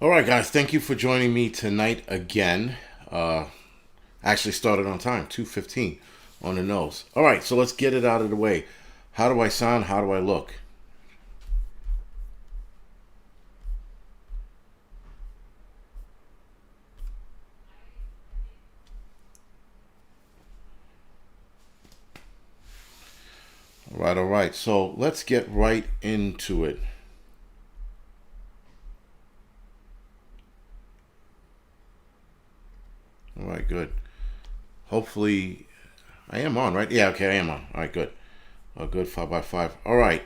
All right, guys, thank you for joining me tonight again. Actually started on time, 2:15 on the nose. All right, so let's get it out of the way. How do I sound? How do I look? All right. So let's get right into it. All right, good. Hopefully, I am on, right? Yeah, okay, I am on. All right, good. Good, 5x5. All right.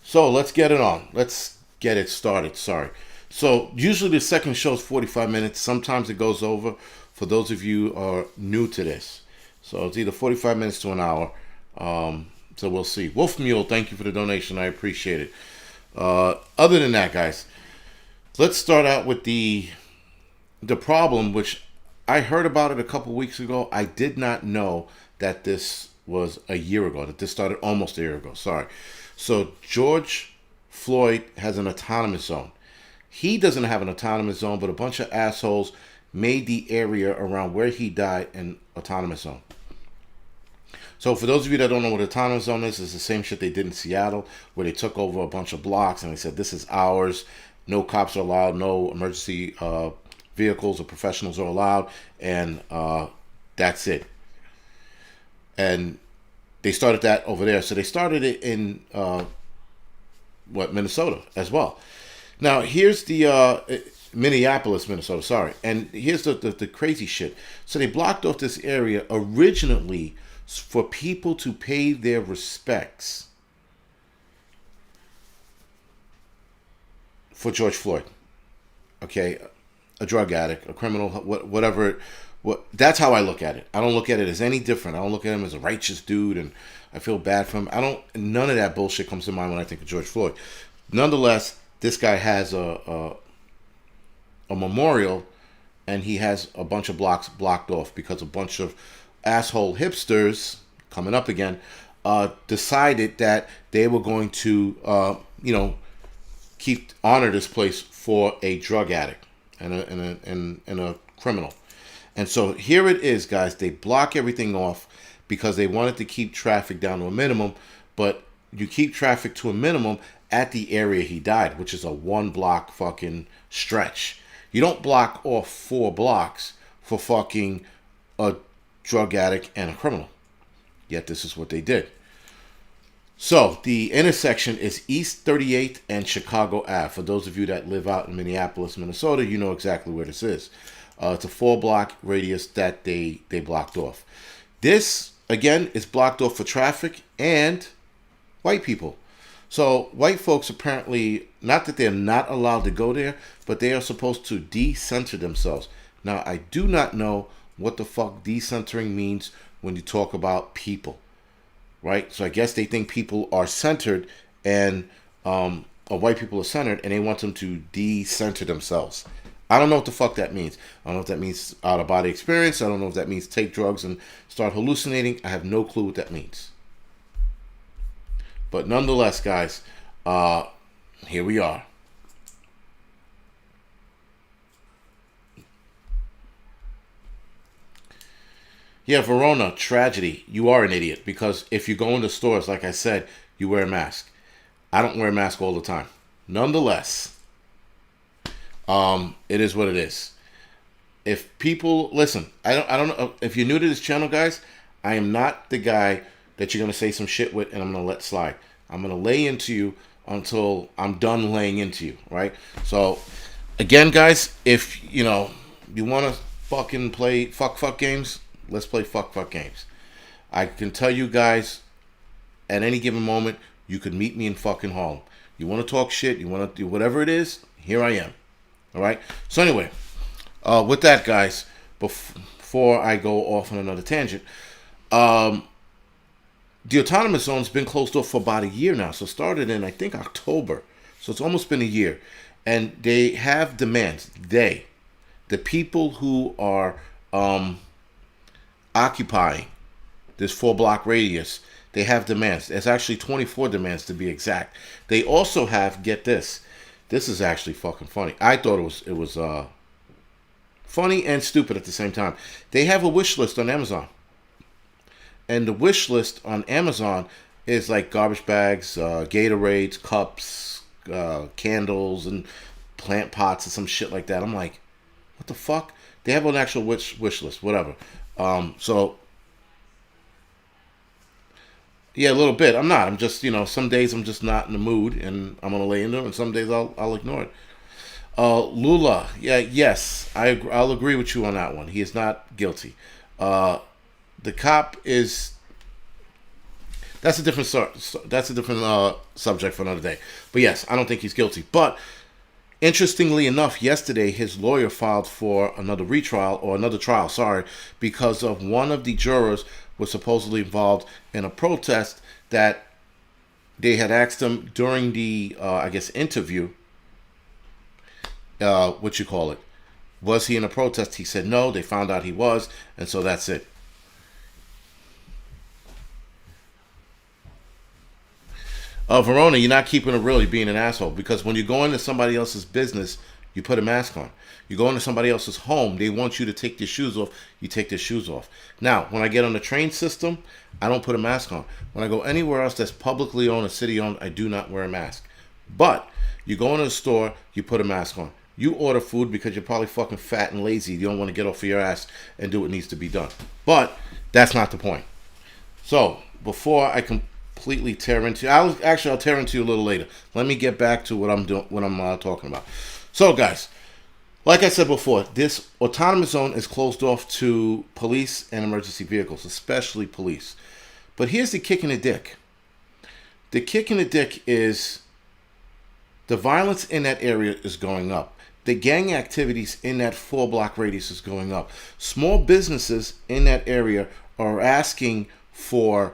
So let's get it on. Let's get it started. Sorry. So usually the second show is 45 minutes. Sometimes it goes over for those of you who are new to this. So it's either 45 minutes to an hour. So we'll see. Wolf Mule, thank you for the donation. I appreciate it. Other than that, guys, let's start out with the problem, which I heard about it a couple weeks ago. I did not know that this was a year ago, that this started almost a year ago. Sorry. So George Floyd has an autonomous zone. He doesn't have an autonomous zone, but a bunch of assholes made the area around where he died an autonomous zone. So for those of you that don't know what autonomous zone is, it's the same shit they did in Seattle, where they took over a bunch of blocks and they said, this is ours. No cops are allowed. No emergency vehicles or professionals are allowed. And that's it. And they started that over there. So they started it in, Minnesota as well. Now, here's the Minneapolis, Minnesota, sorry. And here's the crazy shit. So they blocked off this area originally for people to pay their respects for George Floyd. Okay, a drug addict, a criminal, whatever. That's how I look at it. I don't look at it as any different. I don't look at him as a righteous dude, and I feel bad for him. I don't. None of that bullshit comes to mind when I think of George Floyd. Nonetheless, this guy has a memorial, and he has a bunch of blocks blocked off because a bunch of asshole hipsters, coming up again, decided that they were going to, honor this place for a drug addict and a criminal. And so here it is, guys. They block everything off because they wanted to keep traffic down to a minimum, but you keep traffic to a minimum at the area he died, which is a 1 block fucking stretch. You don't block off 4 blocks for fucking a drug addict and a criminal. Yet this is what they did. So the intersection is East 38th and Chicago Ave. For those of you that live out in Minneapolis, Minnesota, you know exactly where this is. It's a 4-block radius that they blocked off. This, again, is blocked off for traffic and white people. So white folks apparently, not that they're not allowed to go there, but they are supposed to decenter themselves. Now, I do not know what the fuck decentering means when you talk about people, right? So I guess they think people are centered and white people are centered, and they want them to decenter themselves. I don't know what the fuck that means. I don't know if that means out of body experience. I don't know if that means take drugs and start hallucinating. I have no clue what that means. But nonetheless, guys, here we are. Yeah, Verona, tragedy. You are an idiot because if you go into stores, like I said, you wear a mask. I don't wear a mask all the time. Nonetheless, it is what it is. If people listen, I don't know if you're new to this channel, guys. I am not the guy that you're gonna say some shit with, and I'm gonna let slide. I'm gonna lay into you until I'm done laying into you, right? So, again, guys, if you wanna fucking play fuck games, let's play fuck games. I can tell you guys, at any given moment, you could meet me in fucking Harlem. You want to talk shit, you want to do whatever it is, here I am. All right. So anyway, with that, guys, before I go off on another tangent, the autonomous zone's been closed off for about a year now. So it started in, I think, October. So it's almost been a year, and they have demands. The people who are occupying this 4-block radius, they have demands. There's actually 24 demands to be exact. They also have, get this, This is actually fucking funny. I thought it was funny and stupid at the same time. They have a wish list on Amazon, and the wish list on Amazon is like garbage bags, Gatorades, cups, candles, and plant pots and some shit like that. I'm like, what the fuck? They have an actual wish list, whatever. So yeah, a little bit. I'm not. I'm just, some days I'm just not in the mood, and I'm gonna lay into it, and some days I'll ignore it. Lula, yeah, yes, I'll agree with you on that one. He is not guilty. The cop is. That's a different subject for another day. But yes, I don't think he's guilty. But interestingly enough, yesterday his lawyer filed for another retrial or another trial. Sorry, because of one of the jurors was supposedly involved in a protest that they had asked him during the I guess interview. What you call it? Was he in a protest? He said no. They found out he was, and so that's it. Verona, you're not keeping it real. You're being an asshole. Because when you go into somebody else's business, you put a mask on. You go into somebody else's home, they want you to take your shoes off. You take their shoes off. Now, when I get on the train system, I don't put a mask on. When I go anywhere else that's publicly owned or city owned, I do not wear a mask. But you go into a store, you put a mask on. You order food because you're probably fucking fat and lazy. You don't want to get off of your ass and do what needs to be done. But that's not the point. So, before I completely tear into I'll tear into you a little later. Let me get back to what I'm doing, what I'm talking about. So, guys, like I said before, this autonomous zone is closed off to police and emergency vehicles, especially police. But here's the kick in the dick. The kick in the dick is the violence in that area is going up. The gang activities in that 4-block radius is going up. Small businesses in that area are asking for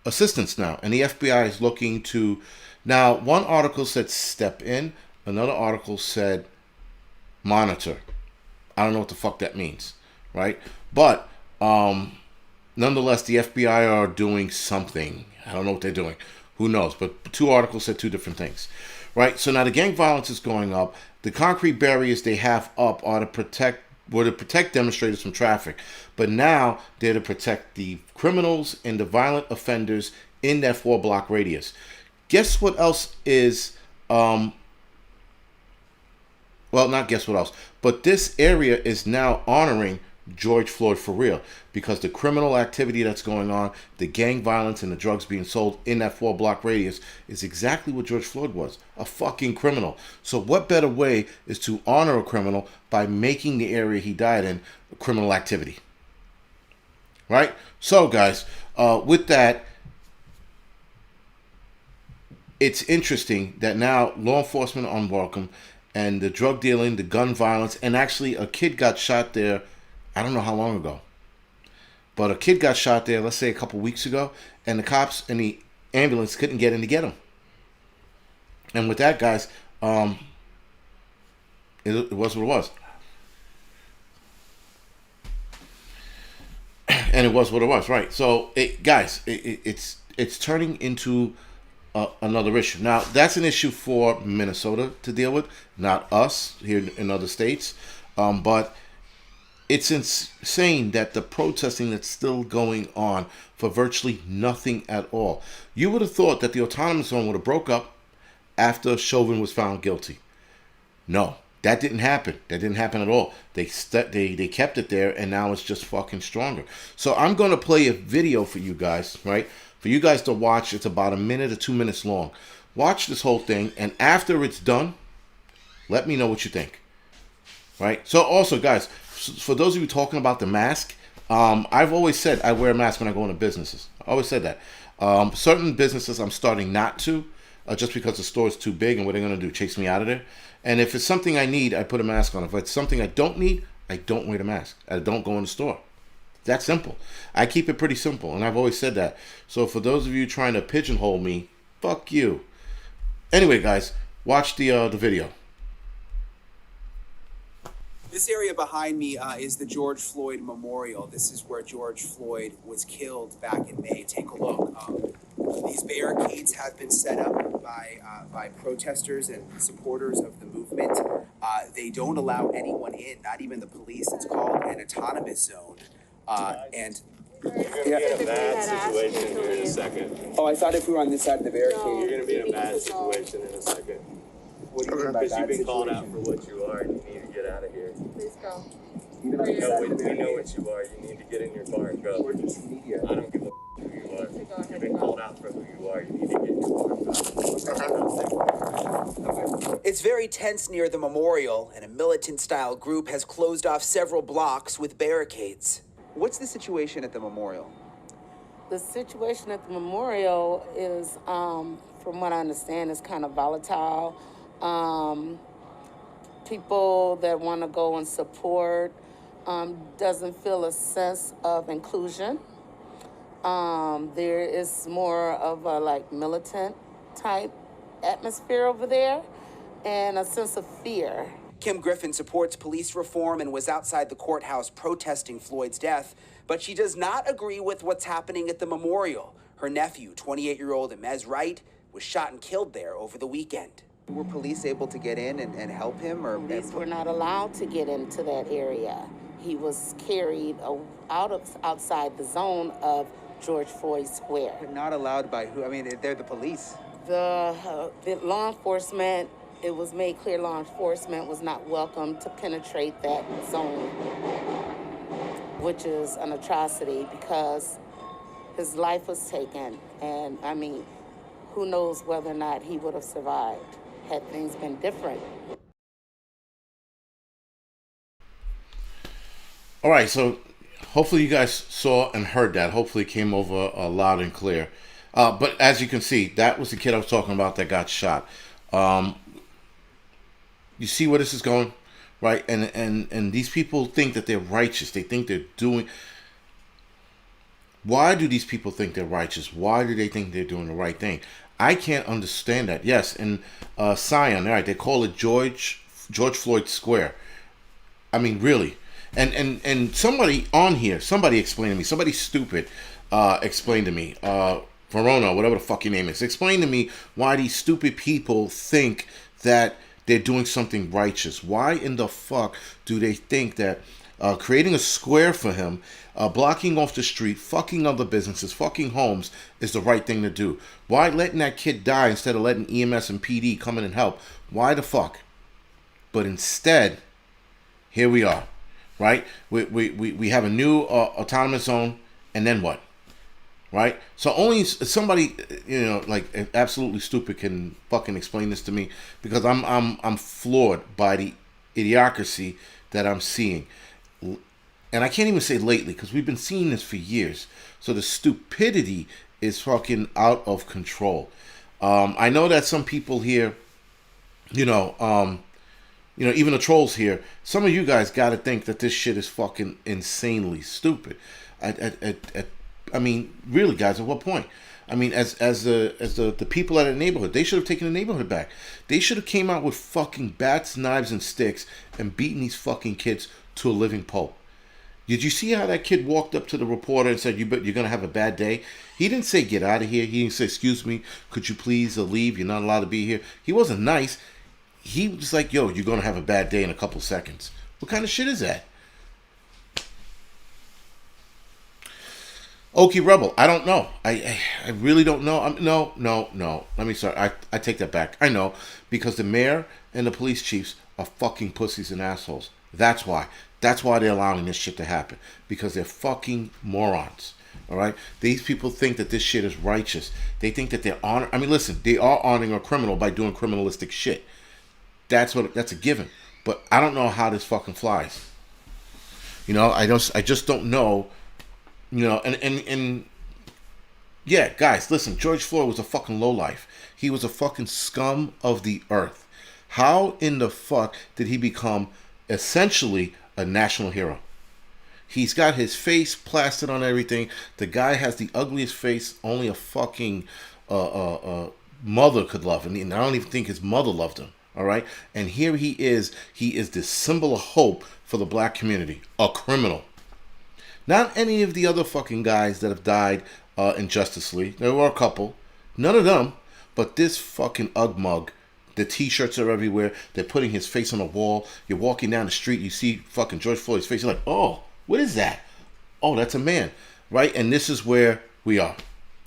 assistance now, and the FBI is looking to. Now, one article said step in, another article said monitor. I don't know what the fuck that means, right? But nonetheless, the FBI are doing something. I don't know what they're doing. Who knows? But two articles said two different things, right? So now the gang violence is going up. The concrete barriers they have up are to protect demonstrators from traffic, but now they're to protect the criminals and the violent offenders in that 4-block radius. Guess what else is well, not guess what else, but this area is now honoring George Floyd for real, because the criminal activity that's going on, the gang violence and the drugs being sold in that 4-block radius is exactly what George Floyd was, a fucking criminal. So what better way is to honor a criminal by making the area he died in criminal activity, right? So, guys, with that, it's interesting that now law enforcement are unwelcome, and the drug dealing, the gun violence, and actually a kid got shot there. I don't know how long ago, but a kid got shot there, let's say a couple weeks ago, and the cops and the ambulance couldn't get in to get him. And with that, guys, it was what it was. And it was what it was, right? So, it's turning into another issue. Now, that's an issue for Minnesota to deal with, not us here in other states. But it's insane that the protesting that's still going on for virtually nothing at all. You would have thought that the autonomous zone would have broke up after Chauvin was found guilty. No, that didn't happen. That didn't happen at all. They kept it there, and now it's just fucking stronger. So I'm going to play a video for you guys, right? For you guys to watch. It's about 1 minute or 2 minutes long. Watch this whole thing, and after it's done, let me know what you think. Right? So also, guys, for those of you talking about the mask, I've always said I wear a mask when I go into businesses. I always said that. Certain businesses I'm starting not to, just because the store is too big, and what they're going to do, chase me out of there. And if it's something I need, I put a mask on. If it's something I don't need, I don't wear the mask. I don't go in the store. That simple. I keep it pretty simple, and I've always said that. So for those of you trying to pigeonhole me, fuck you. Anyway, guys, watch the video. This area behind me is the George Floyd Memorial. This is where George Floyd was killed back in May. Take a look. These barricades have been set up by protesters and supporters of the movement. They don't allow anyone in, not even the police. It's called an autonomous zone. And You're going to be in a bad situation here in a second. oh, I thought if we were on this side of the barricade. No, you're going to be in a bad situation in a second. What do you mean by Because bad you've been called situation? out for what you are and you need to get out of here. Please go. Even on We this know, side we of the know barricade. what you are. You need to get in your car and go. We're just media. I don't give a who you are. So go ahead You've been and go. called out for who you are. You need to get in your car and go. It's very tense near the memorial, and a militant-style group has closed off several blocks with barricades. What's the situation at the memorial? The situation at the memorial is, from what I understand, is kind of volatile. People that want to go and support doesn't feel a sense of inclusion. There is more of a like militant type atmosphere over there and a sense of fear. Kim Griffin supports police reform and was outside the courthouse protesting Floyd's death, but she does not agree with what's happening at the memorial. Her nephew, 28-year-old Emez Wright, was shot and killed there over the weekend. Were police able to get in and help him? Or Police were not allowed to get into that area. He was carried outside the zone of George Floyd Square. Not allowed by who? I mean, they're the police. The law enforcement, it was made clear law enforcement was not welcome to penetrate that zone, which is an atrocity because his life was taken. And I mean, who knows whether or not he would have survived had things been different. All right, so hopefully you guys saw and heard that. Hopefully it came over loud and clear. But as you can see, that was the kid I was talking about that got shot. You see where this is going, right? And these people think that they're righteous. They think they're doing... Why do these people think they're righteous? Why do they think they're doing the right thing? I can't understand that. Yes, in Zion, all right, they call it George Floyd Square. I mean, really. And somebody on here, somebody explained to me, somebody stupid explained to me, Verona, whatever the fuck your name is, explain to me why these stupid people think that they're doing something righteous. Why in the fuck do they think that creating a square for him, blocking off the street, fucking other businesses, fucking homes is the right thing to do? Why letting that kid die instead of letting EMS and PD come in and help? Why the fuck? But instead, here we are, right? We have a new autonomous zone, and then what? Right? So only somebody, like absolutely stupid can fucking explain this to me, because I'm floored by the idiocracy that I'm seeing. And I can't even say lately, because we've been seeing this for years. So the stupidity is fucking out of control. I know that some people here, even the trolls here, some of you guys got to think that this shit is fucking insanely stupid. I mean, really, guys, at what point? I mean, as the people at the neighborhood, they should have taken the neighborhood back. They should have came out with fucking bats, knives, and sticks and beaten these fucking kids to a living pulp. Did you see how that kid walked up to the reporter and said, you're going to have a bad day? He didn't say, get out of here. He didn't say, excuse me, could you please leave? You're not allowed to be here. He wasn't nice. He was like, yo, you're going to have a bad day in a couple seconds. What kind of shit is that? Okie Rebel, I don't know. I really don't know. No. Let me start. I take that back. I know, because the mayor and the police chiefs are fucking pussies and assholes. That's why. That's why they're allowing this shit to happen. Because they're fucking morons. All right? These people think that this shit is righteous. They think that they're honoring... I mean, listen, they are honoring a criminal by doing criminalistic shit. That's a given. But I don't know how this fucking flies. I just don't know. And yeah, guys, listen, George Floyd was a fucking lowlife. He was a fucking scum of the earth. How in the fuck did he become essentially a national hero? He's got his face plastered on everything. The guy has the ugliest face only a fucking mother could love. And I don't even think his mother loved him. All right? And here he is. He is the symbol of hope for the black community. A criminal. Not any of the other fucking guys that have died in Justice League. There were a couple. None of them. But this fucking Ugg mug, the t-shirts are everywhere. They're putting his face on a wall. You're walking down the street, you see fucking George Floyd's face. You're like, oh, what is that? Oh, that's a man, right? And this is where we are,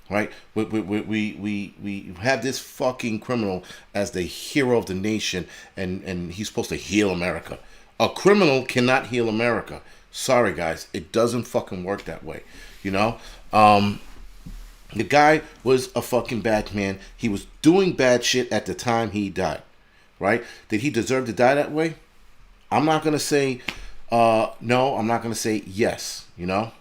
right? We have this fucking criminal as the hero of the nation, and he's supposed to heal America. A criminal cannot heal America. Sorry, guys. It doesn't fucking work that way, you know? The guy was a fucking bad man. He was doing bad shit at the time he died, right? Did he deserve to die that way? I'm not going to say no. I'm not going to say yes, you know?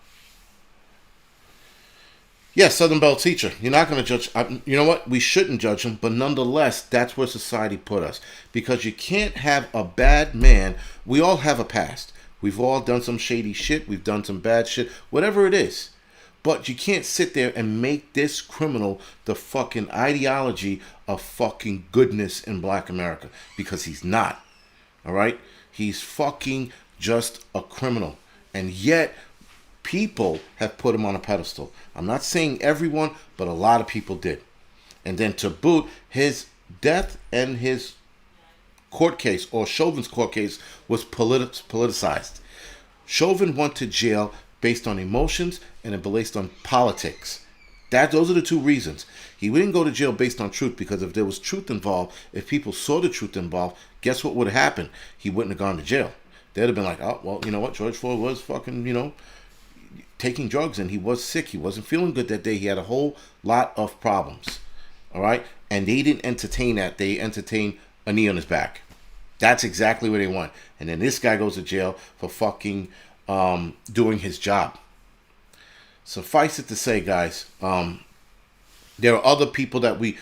Yes, Southern Bell teacher. You're not going to judge. You know what? We shouldn't judge him, but nonetheless, that's where society put us. Because you can't have a bad man. We all have a past. We've all done some shady shit. We've done some bad shit. Whatever it is. But you can't sit there and make this criminal the fucking ideology of fucking goodness in Black America. Because he's not. All right? He's fucking just a criminal. And yet, people have put him on a pedestal. I'm not saying everyone, but a lot of people did. And then to boot, his death and his court case, or Chauvin's court case, was politicized. Chauvin went to jail based on emotions and based on politics. Those are the two reasons. He didn't go to jail based on truth, because if there was truth involved, if people saw the truth involved, guess what would have happened? He wouldn't have gone to jail. They'd have been like, oh, well, you know what? George Floyd was fucking, you know, taking drugs, and he was sick. He wasn't feeling good that day. He had a whole lot of problems. All right? And they didn't entertain that. They entertained a knee on his back. That's exactly what they want. And then this guy goes to jail for fucking doing his job. Suffice it to say, guys, there are other people that we,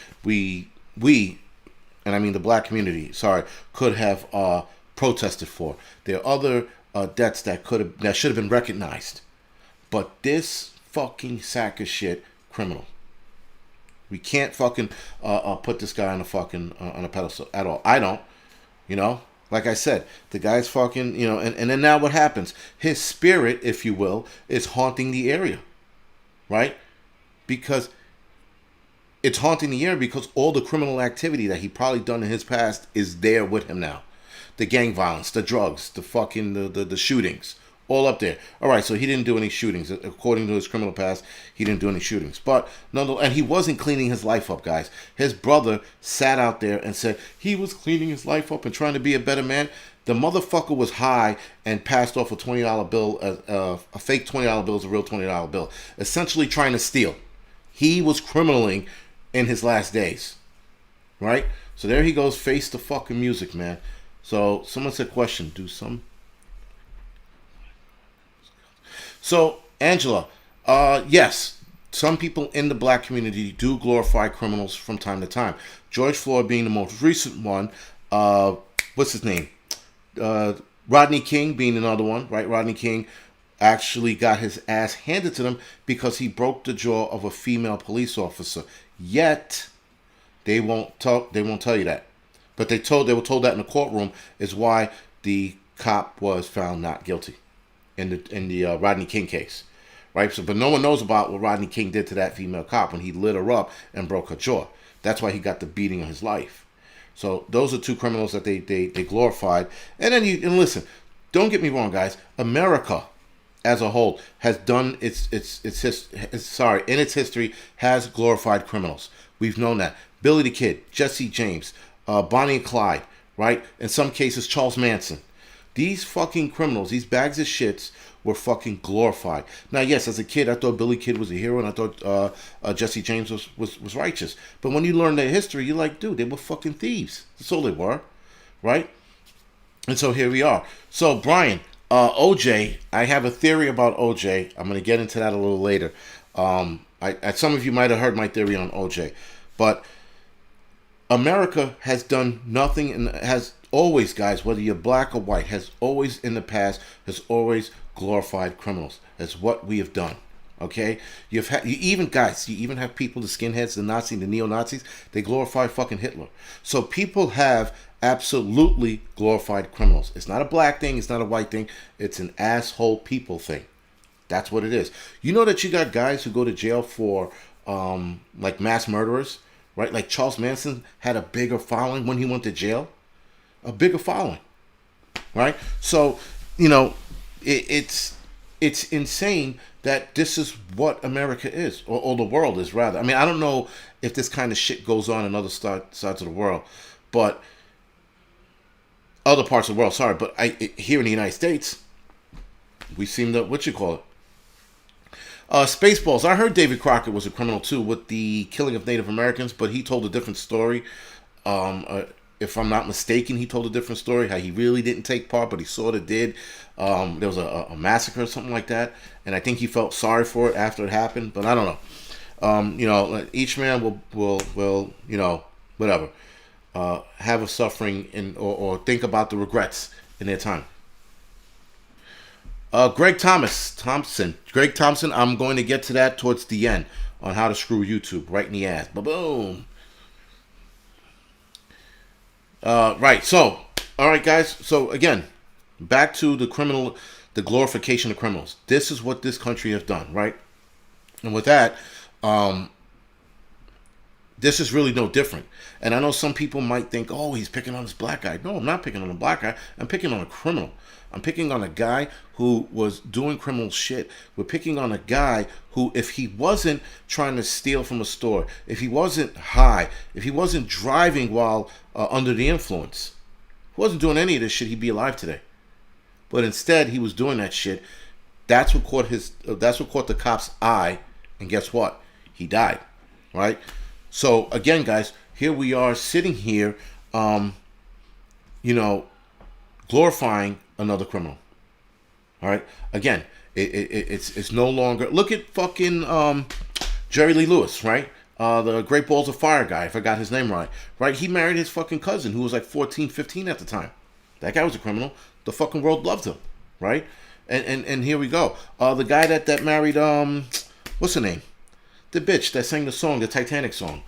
and I mean the Black community, could have protested for. There are other deaths that should have been recognized. But this fucking sack of shit criminal, we can't fucking put this guy on a fucking on a pedestal at all. I don't, you know. Like I said, the guy's fucking, you know, and then now what happens? His spirit, if you will, is haunting the area, right? Because it's haunting the area because all the criminal activity that he probably done in his past is there with him now. The gang violence, the drugs, the fucking the shootings, all up there. All right, so he didn't do any shootings. According to his criminal past, he didn't do any shootings. But nonetheless, and he wasn't cleaning his life up, guys. His brother sat out there and said he was cleaning his life up and trying to be a better man. The motherfucker was high and passed off a $20 bill, a fake $20 bill as a real $20 bill, essentially trying to steal. He was criminaling in his last days, right? So there he goes, face the fucking music, man. So someone said, question, So, Angela, yes, some people in the Black community do glorify criminals from time to time. George Floyd being the most recent one. What's his name? Rodney King being another one, right? Rodney King actually got his ass handed to them because he broke the jaw of a female police officer. Yet, they won't tell you that. But they were told that in the courtroom is why the cop was found not guilty in the Rodney King case, right? So, but no one knows about what Rodney King did to that female cop when he lit her up and broke her jaw. That's why he got the beating of his life. So those are two criminals that they glorified. And then and listen, don't get me wrong, guys. America, as a whole, has done in its history has glorified criminals. We've known that. Billy the Kid, Jesse James, Bonnie and Clyde, right? In some cases, Charles Manson. These fucking criminals, these bags of shits, were fucking glorified. Now, yes, as a kid, I thought Billy Kid was a hero, and I thought Jesse James was righteous. But when you learn their history, you're like, dude, they were fucking thieves. That's all they were, right? And so here we are. So, Brian, OJ, I have a theory about OJ. I'm going to get into that a little later. Some of you might have heard my theory on OJ. But America has done nothing and has always, guys, whether you're black or white, has always in the past, has always glorified criminals. That's what we have done. Okay? You even have people, the skinheads, the Nazis, the neo-Nazis, they glorify fucking Hitler. So people have absolutely glorified criminals. It's not a black thing, it's not a white thing, it's an asshole people thing. That's what it is. You know that you got guys who go to jail for like mass murderers, right? Like Charles Manson had a bigger following when he went to jail, a bigger following, right? So, you know, it's insane that this is what America is, or the world is, rather. I mean, I don't know if this kind of shit goes on in other sides of the world, but other parts of the world, sorry, but here in the United States, we seem to, what you call it? Spaceballs. I heard David Crockett was a criminal too with the killing of Native Americans, but he told a different story. If I'm not mistaken, he told a different story, how he really didn't take part, but he sort of did. There was a massacre or something like that, and I think he felt sorry for it after it happened, but I don't know. You know, each man will you know, whatever, have a suffering or think about the regrets in their time. Greg Thompson, I'm going to get to that towards the end on how to screw YouTube right in the ass. Boom. Right. So, all right, guys. So again, back to the glorification of criminals. This is what this country has done, right? And with that, this is really no different. And I know some people might think, oh, he's picking on this black guy. No, I'm not picking on a black guy. I'm picking on a criminal. I'm picking on a guy who was doing criminal shit. We're picking on a guy who, if he wasn't trying to steal from a store, if he wasn't high, if he wasn't driving while under the influence, he wasn't doing any of this shit, he'd be alive today. But instead, he was doing that shit. That's what caught the cop's eye, and guess what? He died, right? So again, guys, here we are sitting here, you know, glorifying another criminal. All right. Again, it's no longer. Look at fucking Jerry Lee Lewis, right? The Great Balls of Fire guy. I forgot his name right. Right. He married his fucking cousin, who was like 14, 15 at the time. That guy was a criminal. The fucking world loved him, right? And here we go. The guy that married what's her name? The bitch that sang the song, the Titanic song,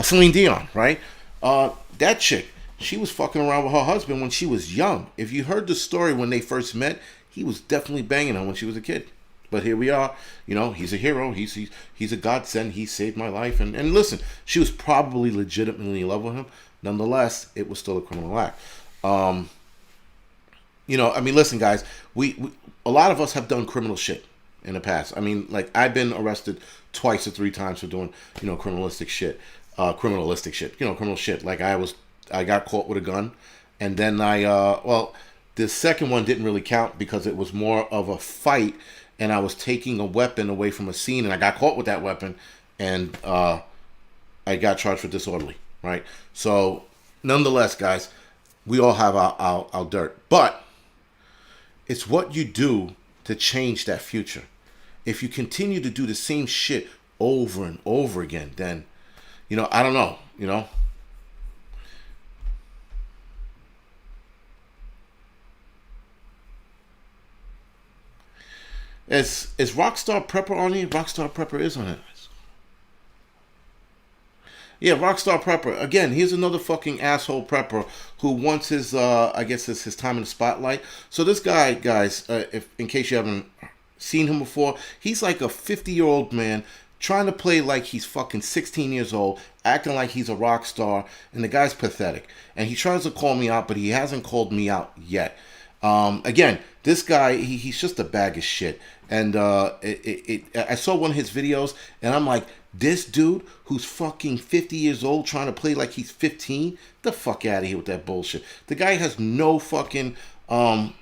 Celine Dion, right? That chick. She was fucking around with her husband when she was young. If you heard the story when they first met, he was definitely banging her when she was a kid. But here we are. You know, he's a hero. He's a godsend. He saved my life. And listen, she was probably legitimately in love with him. Nonetheless, it was still a criminal act. You know, I mean, listen, guys. We a lot of us have done criminal shit in the past. I mean, like, I've been arrested twice or three times for doing, you know, criminalistic shit. You know, criminal shit. Like, I got caught with a gun, and then well, the second one didn't really count because it was more of a fight, and I was taking a weapon away from a scene, and I got caught with that weapon, and I got charged for disorderly, right? So, nonetheless, guys, we all have our dirt, but it's what you do to change that future. If you continue to do the same shit over and over again, then, you know, I don't know, you know. Is Rockstar Prepper on here? Rockstar Prepper is on it. Yeah, Rockstar Prepper. Again, here's another fucking asshole prepper who wants his, I guess it's his time in the spotlight. So this guy, guys, if in case you haven't seen him before, he's like a 50-year-old man trying to play like he's fucking 16 years old, acting like he's a rock star, and the guy's pathetic. And he tries to call me out, but he hasn't called me out yet. Again, this guy, he's just a bag of shit. And I saw one of his videos, and I'm like, this dude who's fucking 50 years old trying to play like he's 15, the fuck out of here with that bullshit. The guy has no fucking, the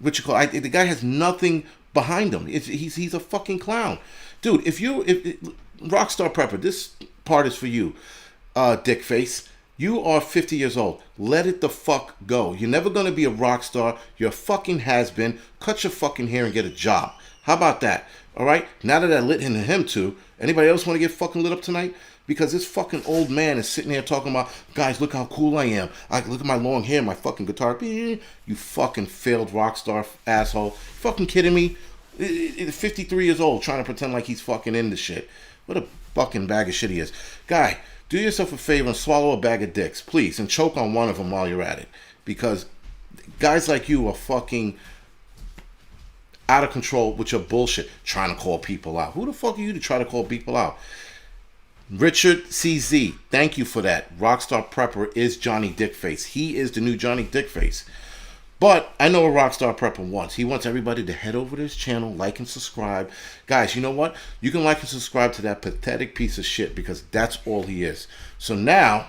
guy has nothing behind him. He's a fucking clown. Dude, if Rockstar Prepper, this part is for you, dick face. You are 50 years old. Let it the fuck go. You're never going to be a rock star. You're a fucking has-been. Cut your fucking hair and get a job. How about that? All right? Now that I lit into him too, anybody else want to get fucking lit up tonight? Because this fucking old man is sitting there talking about, guys, look how cool I am. Look at my long hair, my fucking guitar. You fucking failed rock star asshole. Fucking kidding me? 53 years old trying to pretend like he's fucking into shit. What a fucking bag of shit he is. Guy, do yourself a favor and swallow a bag of dicks, please, and choke on one of them while you're at it. Because guys like you are fucking out of control with your bullshit, trying to call people out. Who the fuck are you to try to call people out? Richard CZ, thank you for that. Rockstar Prepper is Johnny Dickface. He is the new Johnny Dickface. But I know what Rockstar Prepper wants. He wants everybody to head over to his channel, like and subscribe. Guys, you know what? You can like and subscribe to that pathetic piece of shit because that's all he is. So now,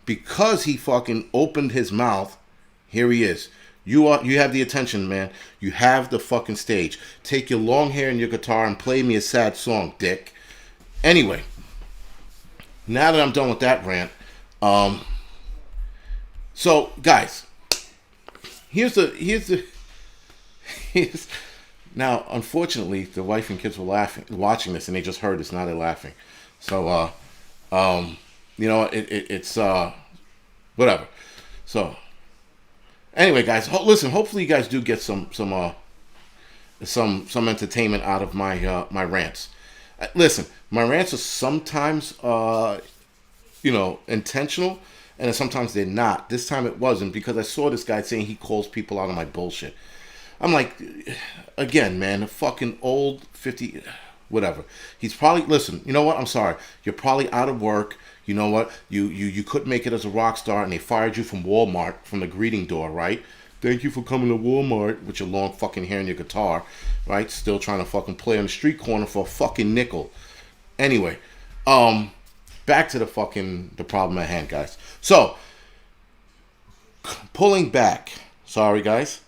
because he fucking opened his mouth, here he is. You have the attention, man. You have the fucking stage. Take your long hair and your guitar and play me a sad song, dick. Anyway, now that I'm done with that rant, so guys, here's now. Unfortunately, the wife and kids were watching this, and they just heard this. Now they're laughing. So, you know, it's whatever. So, anyway, guys, listen. Hopefully, you guys do get some entertainment out of my rants. Listen, my rants are sometimes, you know, intentional, and sometimes they're not. This time it wasn't because I saw this guy saying he calls people out on my bullshit. I'm like, again, man, a fucking old 50, whatever. He's probably, listen, you know what? I'm sorry. You're probably out of work. You know what? You couldn't make it as a rock star, and they fired you from Walmart, from the greeting door, right? Thank you for coming to Walmart with your long fucking hair and your guitar, right? Still trying to fucking play on the street corner for a fucking nickel. Anyway, back to the problem at hand, guys. So, pulling back. Sorry, guys.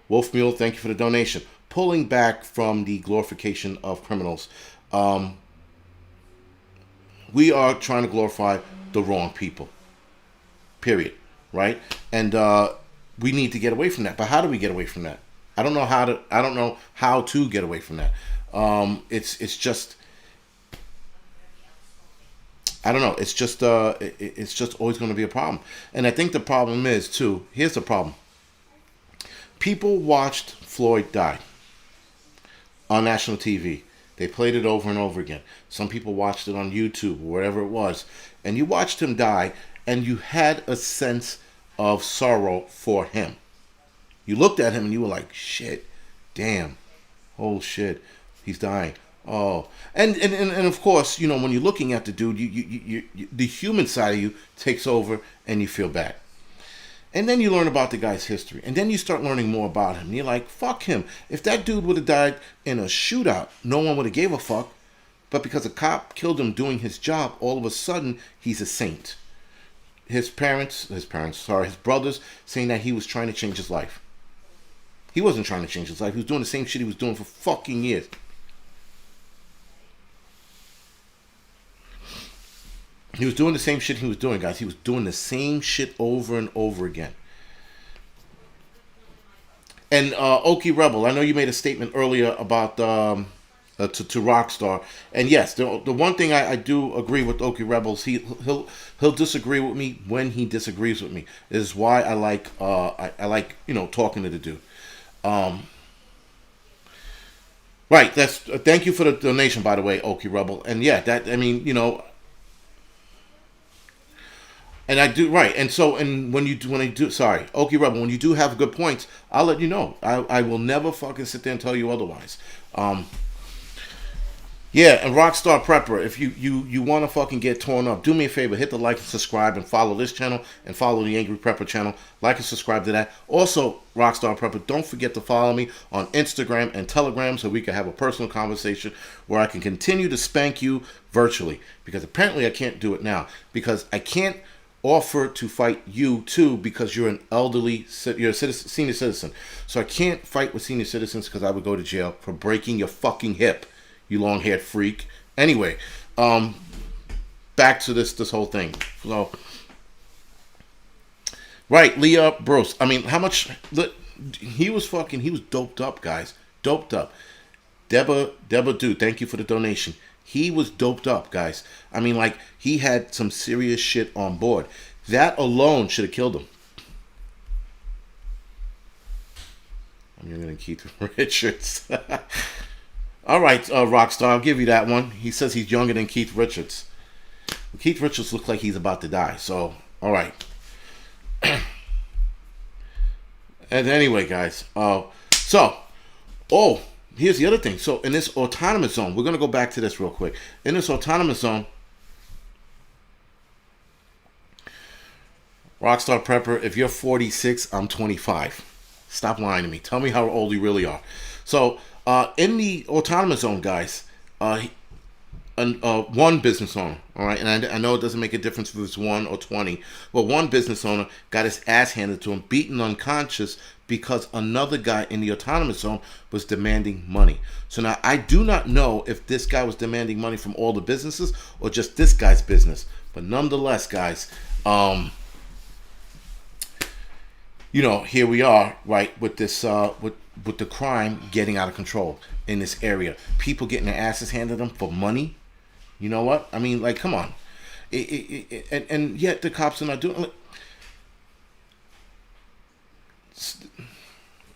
Wolf Mule, thank you for the donation. Pulling back from the glorification of criminals. We are trying to glorify the wrong people. Period. Right? And we need to get away from that. But how do we get away from that? I don't know how to get away from that. It's just, I don't know. It's just always going to be a problem. And I think the problem is too. Here's the problem. People watched Floyd die on national TV. They played it over and over again. Some people watched it on YouTube or wherever it was, and you watched him die, and you had a sense of sorrow for him. You looked at him and you were like, "Shit, damn, oh shit, he's dying." Oh, and of course, you know, when you're looking at the dude, you the human side of you takes over, and you feel bad. And then you learn about the guy's history, and then you start learning more about him. And you're like, "Fuck him! If that dude would have died in a shootout, no one would have gave a fuck. But because a cop killed him doing his job, all of a sudden he's a saint." His brothers saying that he was trying to change his life. He wasn't trying to change his life. He was doing the same shit he was doing for fucking years. He was doing the same shit he was doing, guys. He was doing the same shit over and over again. And Okie Rebel, I know you made a statement earlier about to Rockstar, and yes, the one thing I do agree with Okie Rebels, he'll disagree with me when he disagrees with me. This is why I like I like, you know, talking to the dude. Right. That's thank you for the donation, by the way, Okie Rebel. And yeah, that, I mean, you know. And I do, right, and so, and when I do, sorry, Okie Rebel, when you do have good points, I'll let you know. I will never fucking sit there and tell you otherwise. Yeah, and Rockstar Prepper, if you want to fucking get torn up, do me a favor, hit the like and subscribe, and follow this channel, and follow the Angry Prepper channel. Like and subscribe to that. Also, Rockstar Prepper, don't forget to follow me on Instagram and Telegram so we can have a personal conversation where I can continue to spank you virtually. Because apparently I can't do it now. Because I can't offer to fight you too because you're you're a senior citizen. So I can't fight with senior citizens because I would go to jail for breaking your fucking hip, you long-haired freak. Anyway, back to this whole thing. So, right, Leah Bruce. I mean, how much he was doped up, guys. Doped up. Deborah Dude, thank you for the donation. He was doped up, guys. I mean, like, he had some serious shit on board. That alone should have killed him. I'm going to Keith Richards. All right, Rockstar, I'll give you that one. He says he's younger than Keith Richards. Keith Richards looks like he's about to die. So, all right. And anyway, guys. So, Oh, here's the other thing. So in this autonomous zone, we're going to go back to this real quick. In this autonomous zone, Rockstar Prepper, if you're 46, I'm 25. Stop lying to me. Tell me how old you really are. So in the autonomous zone, guys, one business owner, all right, and I know it doesn't make a difference if it's 1 or 20, but one business owner got his ass handed to him, beaten unconscious because another guy in the autonomous zone was demanding money. So now I do not know if this guy was demanding money from all the businesses or just this guy's business, but nonetheless, guys, you know, here we are, right, with this, with the crime getting out of control in this area. People getting their asses handed them for money. You know what? I mean, like, come on. And yet the cops are not doing it.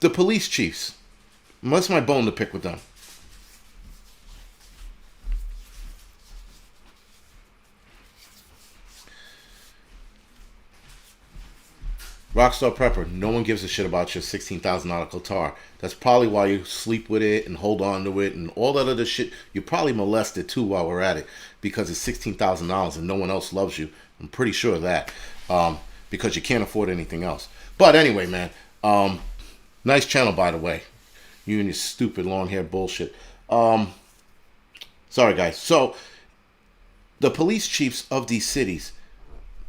The police chiefs. That's my bone to pick with them. Rockstar Prepper, no one gives a shit about your $16,000 guitar. That's probably why you sleep with it and hold on to it and all that other shit. You probably molested too while we're at it because it's $16,000 and no one else loves you. I'm pretty sure of that because you can't afford anything else. But anyway, man, nice channel, by the way. You and your stupid long hair bullshit. Sorry, guys. So the police chiefs of these cities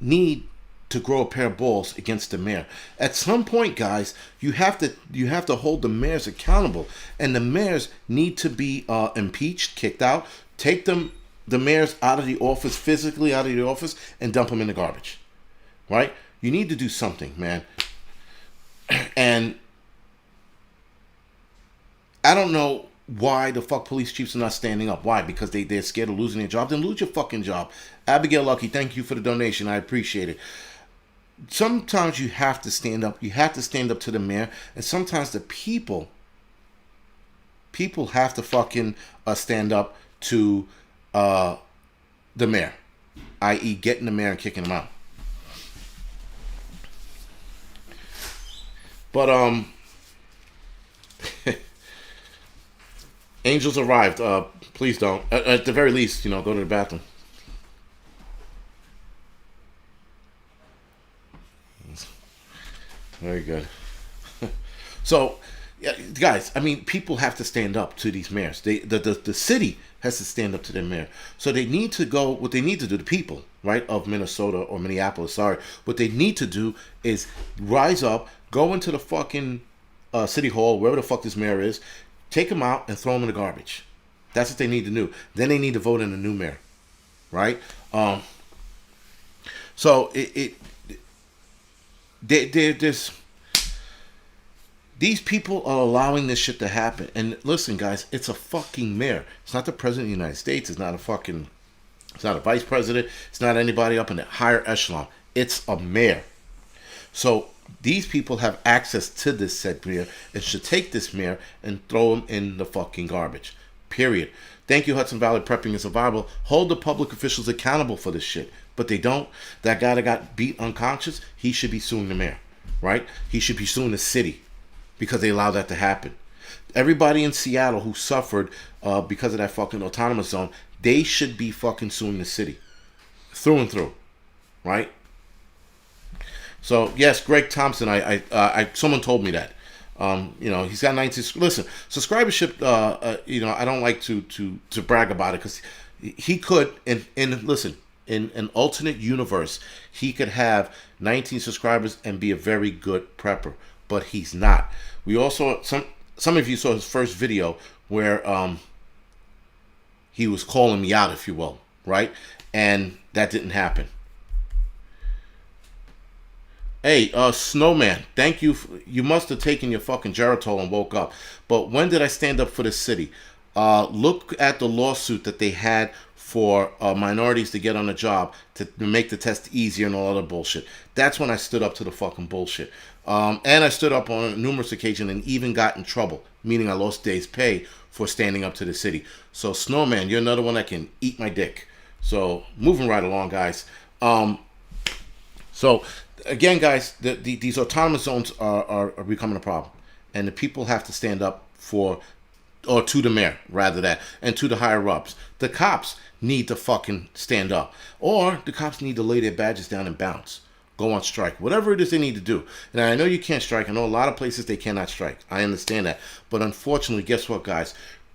need to grow a pair of balls against the mayor. At some point, guys, you have to hold the mayors accountable, and the mayors need to be impeached, kicked out. Take the mayors out of the office, physically out of the office, and dump them in the garbage. Right? You need to do something, man. And I don't know why the fuck police chiefs are not standing up. Why? Because they're scared of losing their job. Then lose your fucking job. Abigail Lucky, thank you for the donation. I appreciate it. Sometimes you have to stand up. You have to stand up to the mayor. And sometimes the people have to fucking stand up to the mayor. I.e. getting the mayor and kicking him out. But, Angels arrived. Please don't. At the very least, you know, go to the bathroom. Very good. So, yeah, guys, I mean, people have to stand up to these mayors. The city has to stand up to their mayor. So they need to go, what they need to do, the people, right, of Minnesota or Minneapolis, sorry, what they need to do is rise up, go into the fucking city hall, wherever the fuck this mayor is, take him out and throw him in the garbage. That's what they need to do. Then they need to vote in a new mayor, right? So there's these people are allowing this shit to happen. And listen, guys, it's a fucking mayor. It's not the president of the United States. It's not a vice president. It's not anybody up in the higher echelon. It's a mayor. So these people have access to this said mayor and should take this mayor and throw him in the fucking garbage. Period. Thank you, Hudson Valley Prepping and Survival. Hold the public officials accountable for this shit. But they don't. That guy that got beat unconscious, he should be suing the mayor, right? He should be suing the city because they allowed that to happen. Everybody in Seattle who suffered because of that fucking autonomous zone, they should be fucking suing the city. Through and through, right? So, yes, Greg Thompson, someone told me that. You know, he's got 19. Listen, subscribership. You know, I don't like to brag about it because he could. In an alternate universe, he could have 19 subscribers and be a very good prepper, but he's not. We also some of you saw his first video where he was calling me out, if you will, right? And that didn't happen. Hey, Snowman, thank you. You must have taken your fucking Geritol and woke up. But when did I stand up for the city? Look at the lawsuit that they had for minorities to get on a job to make the test easier and all other bullshit. That's when I stood up to the fucking bullshit. And I stood up on numerous occasions and even got in trouble, meaning I lost days' pay for standing up to the city. So, Snowman, you're another one that can eat my dick. So, moving right along, guys. So, again, guys, these autonomous zones are becoming a problem. And the people have to stand up for or to the mayor, rather that, and to the higher ups. The cops need to fucking stand up, or the cops need to lay their badges down and bounce, go on strike, whatever it is they need to do. And I know you can't strike. I know a lot of places they cannot strike. I understand that, but unfortunately, guess what, guys?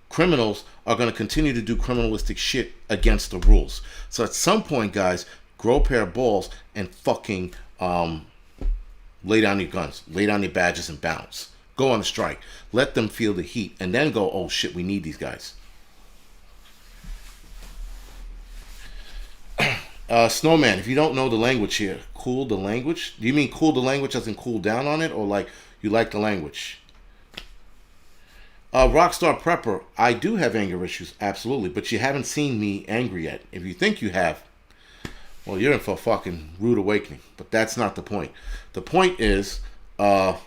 Criminals are going to continue to do criminalistic shit against the rules. So at some point, guys, grow a pair of balls and fucking lay down your guns, lay down your badges and bounce. Go on a strike. Let them feel the heat and then go, oh shit, we need these guys. Snowman, if you don't know the language here, cool the language? Do you mean cool the language as in cool down on it, or like you like the language? Rockstar Prepper, I do have anger issues, absolutely, but you haven't seen me angry yet. If you think you have, well, you're in for a fucking rude awakening. But that's not the point. The point is, New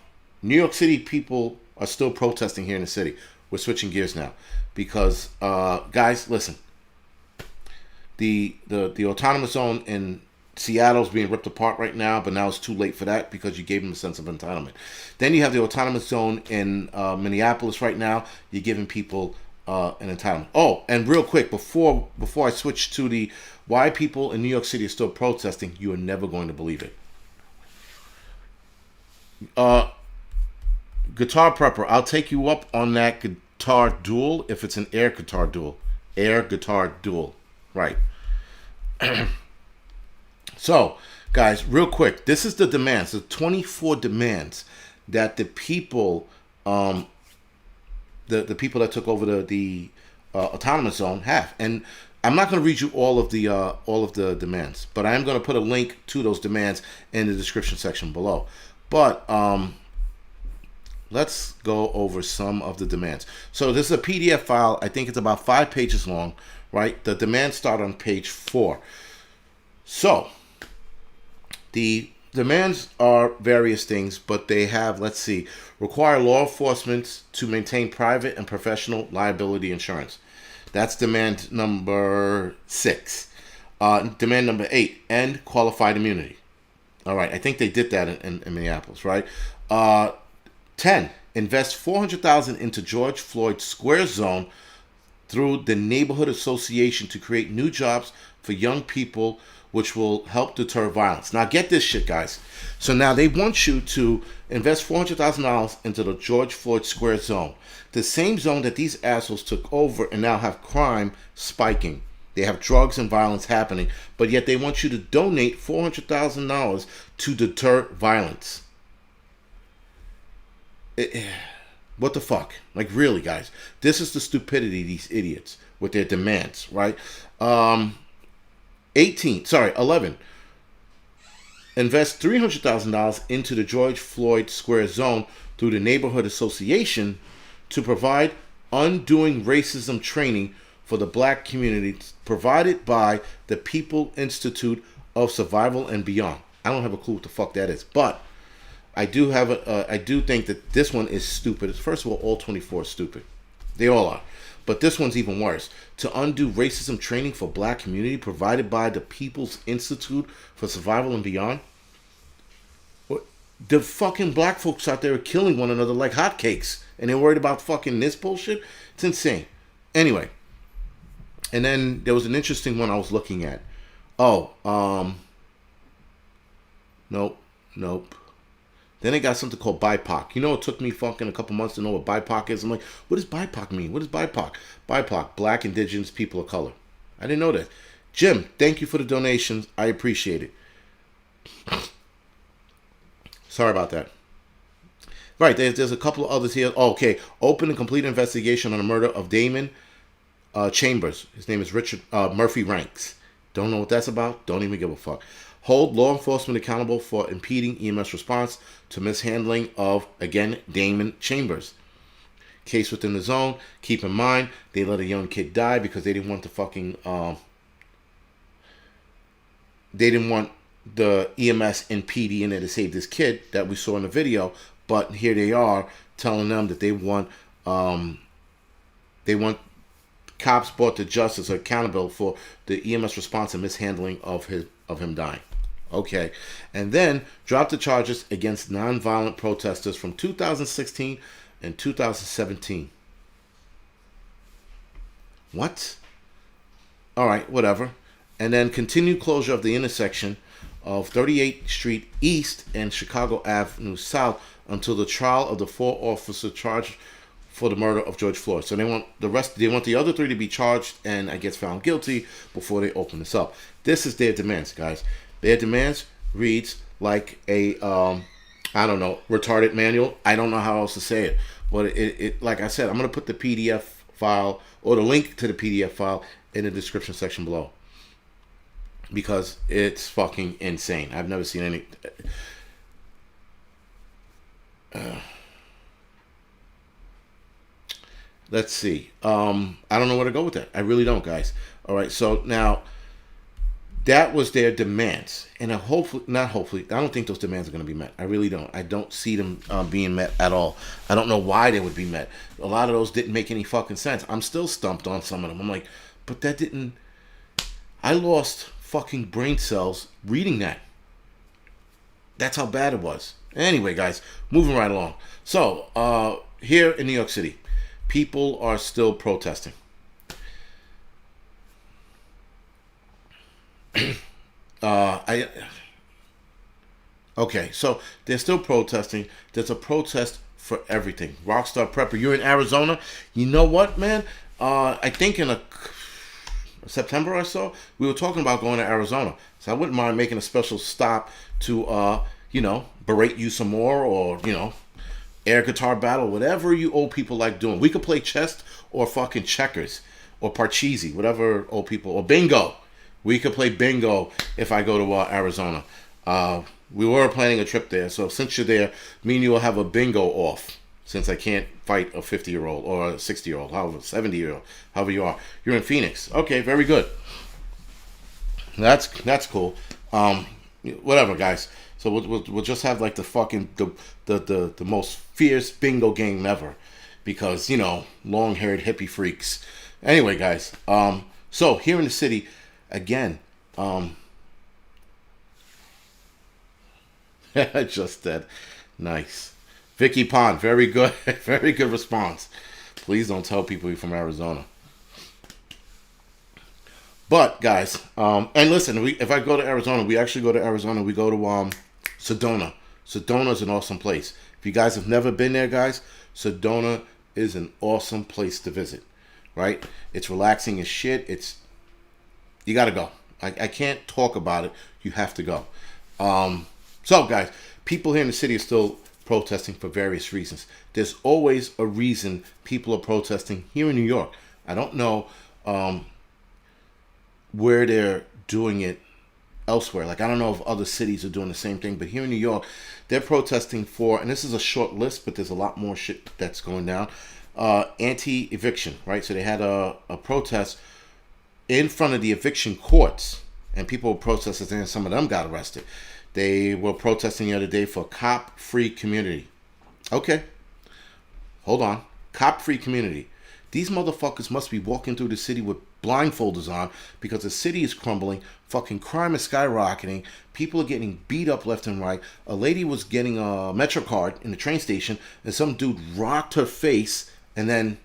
York City people are still protesting here in the city. We're switching gears now because, guys, listen. The autonomous zone in Seattle's being ripped apart right now, but now it's too late for that because you gave them a sense of entitlement. Then you have the autonomous zone in Minneapolis right now. You're giving people an entitlement. Oh, and real quick, before I switch to the why people in New York City are still protesting, you are never going to believe it. Guitar Prepper, I'll take you up on that guitar duel if it's an air guitar duel. Air guitar duel. Right. So, guys, real quick, this is the demands, the 24 demands that the people, the people that took over the autonomous zone have. And I'm not going to read you all of the demands, but I am going to put a link to those demands in the description section below. But let's go over some of the demands. So this is a PDF file. I think it's about 5 pages long, right? The demands start on page 4. So the demands are various things, but they have, let's see, require law enforcement to maintain private and professional liability insurance. That's demand number 6. Demand number 8, end qualified immunity. All right, I think they did that in Minneapolis, right? 10, invest $400,000 into George Floyd Square Zone through the neighborhood association to create new jobs for young people, which will help deter violence. Now get this shit, guys. So now they want you to invest $400,000 into the George Floyd Square Zone, the same zone that these assholes took over and now have crime spiking. They have drugs and violence happening, but yet they want you to donate $400,000 to deter violence. What the fuck? Like, really, guys? This is the stupidity of these idiots with their demands, right? 11. Invest $300,000 into the George Floyd Square Zone through the Neighborhood Association to provide undoing racism training for the black community provided by the People Institute of Survival and Beyond. I don't have a clue what the fuck that is, but I do have I do think that this one is stupid. First of all 24 are stupid. They all are. But this one's even worse. To undo racism training for black community provided by the People's Institute for Survival and Beyond. The fucking black folks out there are killing one another like hotcakes. And they're worried about fucking this bullshit? It's insane. Anyway. And then there was an interesting one I was looking at. Nope. Then they got something called BIPOC. You know, it took me fucking a couple months to know what BIPOC is. I'm like, what does BIPOC mean? What is BIPOC? BIPOC, Black, Indigenous, People of Color. I didn't know that. Jim, thank you for the donations. I appreciate it. Sorry about that. Right, there's a couple of others here. Oh, okay. Open and complete investigation on the murder of Damon Chambers. His name is Richard Murphy Ranks. Don't know what that's about. Don't even give a fuck. Hold law enforcement accountable for impeding EMS response to mishandling of, again, Damon Chambers. Case within the zone. Keep in mind, they let a young kid die because they didn't want the fucking, they didn't want the EMS and PD in there to save this kid that we saw in the video. But here they are telling them that they want cops brought to justice or accountable for the EMS response and mishandling of him dying. Okay, and then drop the charges against nonviolent protesters from 2016 and 2017. What? All right, whatever. And then continued closure of the intersection of 38th Street East and Chicago Avenue South until the trial of the 4 officers charged for the murder of George Floyd. So they want the rest. They want the other 3 to be charged and I guess found guilty before they open this up. This is their demands, guys. Their demands reads like a I don't know, retarded manual. I don't know how else to say it. But it like I said, I'm gonna put the PDF file or the link to the PDF file in the description section below. Because it's fucking insane. I've never seen any. Let's see. I don't know where to go with that. I really don't, guys. All right. So now, that was their demands, and hopefully, not hopefully. I don't think those demands are going to be met. I really don't. I don't see them being met at all. I don't know why they would be met. A lot of those didn't make any fucking sense. I'm still stumped on some of them. I'm like, but that didn't. I lost fucking brain cells reading that. That's how bad it was. Anyway, guys, moving right along. So, here in New York City, people are still protesting. Okay, so they're still protesting. There's a protest for everything. Rockstar Prepper, you're in Arizona. You know what, man? I think in September or so, we were talking about going to Arizona. So I wouldn't mind making a special stop to, berate you some more, or, air guitar battle, whatever you old people like doing. We could play chess or fucking checkers or parcheesi, whatever old people, or bingo. We could play bingo if I go to Arizona. We were planning a trip there, so since you're there, me and you will have a bingo off. Since I can't fight a 50-year-old or a 60-year-old, however, 70-year-old, however you are. You're in Phoenix. Okay, very good. That's cool. Whatever, guys. So we'll just have like the fucking the most fierce bingo game ever, because long-haired hippie freaks. Anyway, guys. So here in the city, again. Just that. Nice. Vicky Pond, very good. Very good response. Please don't tell people you're from Arizona. But, guys, and listen, if I go to Arizona, we actually go to Arizona. We go to Sedona. Sedona is an awesome place. If you guys have never been there, guys, Sedona is an awesome place to visit, right? It's relaxing as shit. You got to go. I can't talk about it. You have to go. So, guys, people here in the city are still protesting for various reasons. There's always a reason people are protesting here in New York. I don't know where they're doing it elsewhere. Like, I don't know if other cities are doing the same thing, but here in New York, they're protesting for, and this is a short list, but there's a lot more shit that's going down, anti-eviction, right? So they had a protest in front of the eviction courts, and people were protesting, and some of them got arrested. They were protesting the other day for cop-free community. Okay. Hold on. Cop-free community. These motherfuckers must be walking through the city with blindfolders on, because the city is crumbling. Fucking crime is skyrocketing. People are getting beat up left and right. A lady was getting a Metro card in the train station, and some dude rocked her face, and then,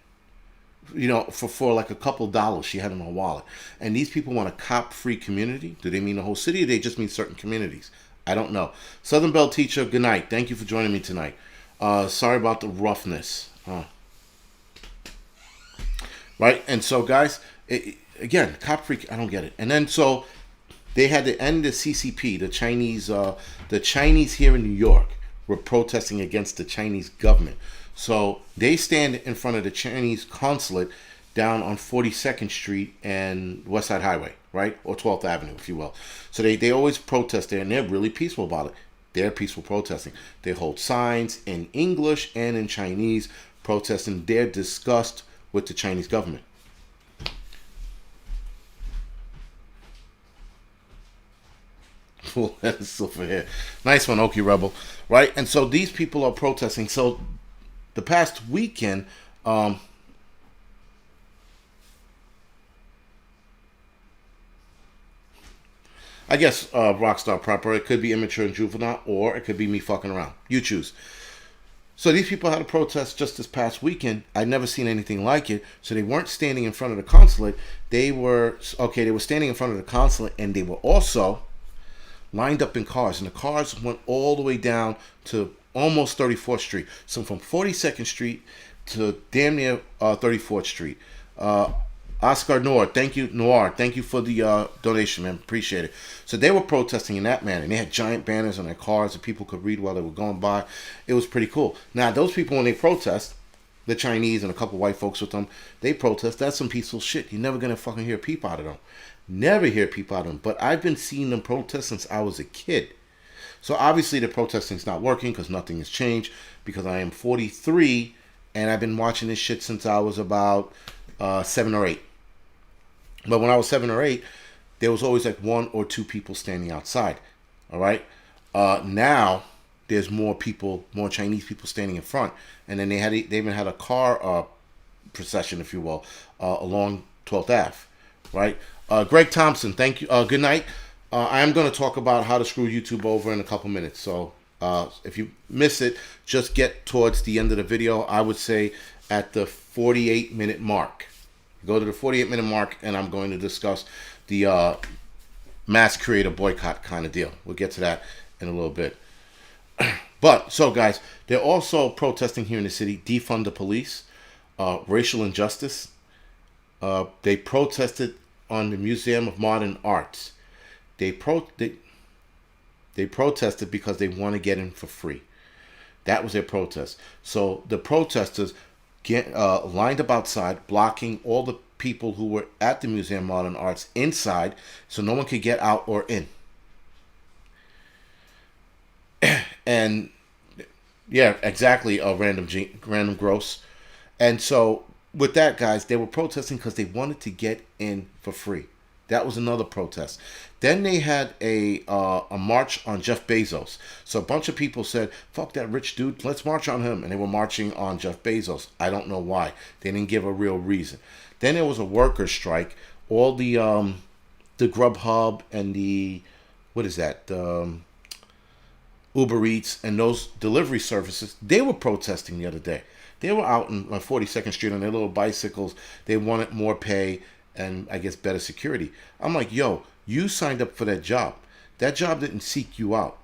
for like a couple dollars she had in her wallet. And these people want a cop-free community? Do they mean the whole city, or they just mean certain communities? I don't know. Southern Bell Teacher, good night. Thank you for joining me tonight. Sorry about the roughness. Right? And so, guys, again, cop freak, I don't get it. And then, so, they had to end the CCP, the Chinese here in New York were protesting against the Chinese government. So, they stand in front of the Chinese consulate down on 42nd Street and West Side Highway, right? Or 12th Avenue, if you will. So they always protest there, and they're really peaceful about it. They're peaceful protesting. They hold signs in English and in Chinese, protesting their disgust with the Chinese government. That is silver here. Nice one, Okie Rebel. Right? And so these people are protesting. So the past weekend, I guess Rockstar Prepper, it could be immature and juvenile, or it could be me fucking around. You choose. So these people had a protest just this past weekend. I'd never seen anything like it. So they weren't standing in front of the consulate. They were standing in front of the consulate, and they were also lined up in cars. And the cars went all the way down to almost 34th Street. So from 42nd Street to damn near 34th Street. Oscar Noir, thank you for the donation, man. Appreciate it. So they were protesting in that manner, and they had giant banners on their cars that people could read while they were going by. It was pretty cool. Now, those people, when they protest, the Chinese and a couple white folks with them, they protest. That's some peaceful shit. You're never going to fucking hear a peep out of them. Never hear a peep out of them. But I've been seeing them protest since I was a kid. So obviously the protesting's not working because nothing has changed, because I am 43, and I've been watching this shit since I was about 7 or 8. But when I was 7 or 8, there was always like 1 or 2 people standing outside. All right. Now there's more people, more Chinese people standing in front, and then they even had a car procession, if you will, along 12th Ave. Right. Greg Thompson, thank you. Good night. I am going to talk about how to screw YouTube over in a couple minutes. So if you miss it, just get towards the end of the video. I would say at the 48-minute mark. Go to the 48-minute mark, and I'm going to discuss the mass creator boycott kind of deal. We'll get to that in a little bit. But, so guys, they're also protesting here in the city, defund the police, racial injustice. They protested on the Museum of Modern Arts. They protested because they want to get in for free. That was their protest. So the protesters lined up outside, blocking all the people who were at the Museum of Modern Arts inside, so no one could get out or in. And yeah, exactly, random gross. And so with that, guys, they were protesting because they wanted to get in for free. That was another protest. Then they had a march on Jeff Bezos. So a bunch of people said, fuck that rich dude, let's march on him. And they were marching on Jeff Bezos. I don't know why. They didn't give a real reason. Then there was a workers' strike. All the Grubhub and the, what is that? Uber Eats and those delivery services, they were protesting the other day. They were out on 42nd Street on their little bicycles. They wanted more pay and I guess better security. I'm like, yo, you signed up for that job. That job didn't seek you out.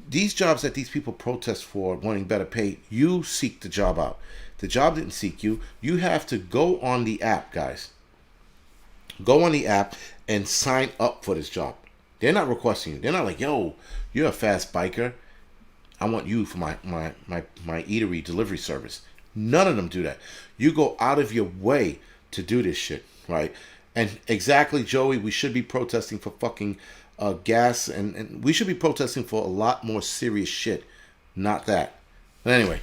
These jobs that these people protest for, wanting better pay, you seek the job out. The job didn't seek you. You have to go on the app, guys. Go on the app and sign up for this job. They're not requesting you. They're not like, yo, you're a fast biker. I want you for my eatery delivery service. None of them do that. You go out of your way to do this shit, right? And exactly, Joey, we should be protesting for fucking gas, and we should be protesting for a lot more serious shit, not that. But anyway,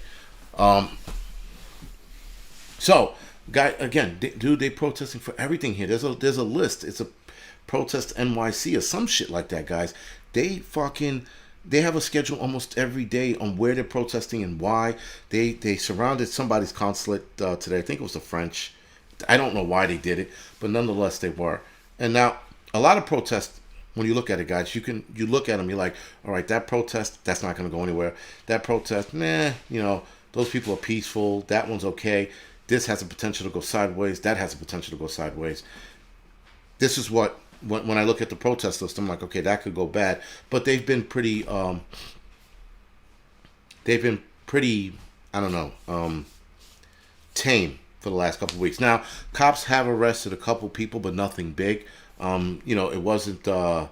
so, guy, again, dude, they protesting for everything here. There's a list. It's a protest NYC or some shit like that, guys. They have a schedule almost every day on where they're protesting and why. They surrounded somebody's consulate today. I think it was the French. I don't know why they did it, but nonetheless they were. And now a lot of protests, when you look at it, guys, you look at them, you're like, all right, that protest, that's not going to go anywhere. That protest, those people are peaceful. That one's okay. This has a potential to go sideways. That has a potential to go sideways. This is what, when I look at the protest list, I'm like, okay, that could go bad. But they've been pretty, I don't know, tame for the last couple of weeks. Now, cops have arrested a couple people, but nothing big. It wasn't the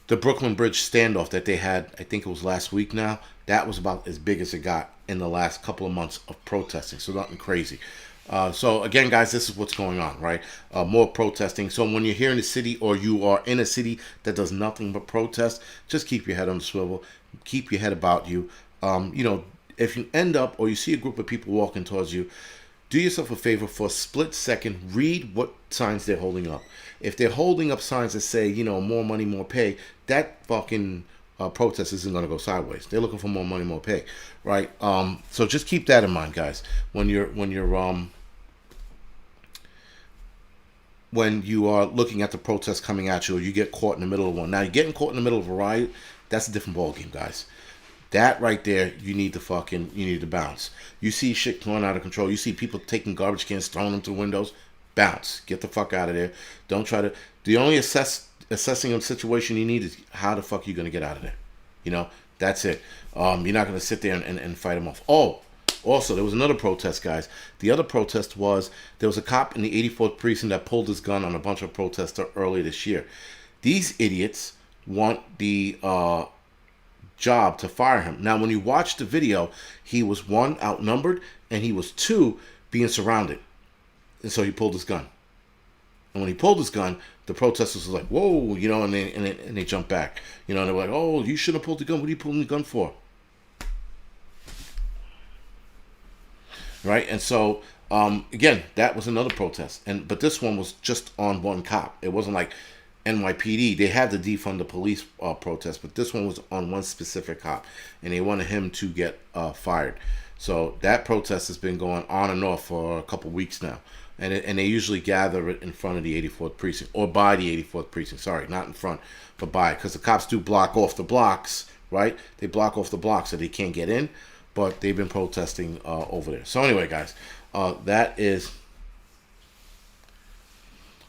Brooklyn Bridge standoff that they had, I think it was last week now. That was about as big as it got in the last couple of months of protesting. So nothing crazy. So again, guys, this is what's going on, right? More protesting. So when you're here in the city, or you are in a city that does nothing but protest, just keep your head on the swivel. Keep your head about you. If you end up, or you see a group of people walking towards you, do yourself a favor for a split second. Read what signs they're holding up. If they're holding up signs that say, more money, more pay, that fucking protest isn't going to go sideways. They're looking for more money, more pay, right? So just keep that in mind, guys. When you are looking at the protest coming at you, or you get caught in the middle of one. Now, you're getting caught in the middle of a riot, that's a different ballgame, guys. That right there, you need to bounce. You see shit going out of control. You see people taking garbage cans, throwing them through windows. Bounce. Get the fuck out of there. Don't try to. The only assessing of situation you need is how the fuck you gonna get out of there. You know, that's it. You're not gonna sit there and fight them off. Oh, also there was another protest, guys. The other protest was there was a cop in the 84th precinct that pulled his gun on a bunch of protesters earlier this year. These idiots want the job to fire him. Now, when you watch the video, he was 1, outnumbered, and he was 2, being surrounded. And so he pulled his gun. And when he pulled his gun, the protesters was like, whoa, you know, and they jumped back. You know, and they were like, oh, you shouldn't have pulled the gun. What are you pulling the gun for? Right? And so, again, that was another protest. But this one was just on one cop. It wasn't like NYPD. They had to defund the police protest, but this one was on one specific cop, and they wanted him to get fired. So that protest has been going on and off for a couple weeks now, and they usually gather it in front of the 84th precinct, or by the 84th precinct. Sorry, not in front, but by, because the cops do block off the blocks, right? They block off the blocks so they can't get in, but they've been protesting over there. So anyway, guys,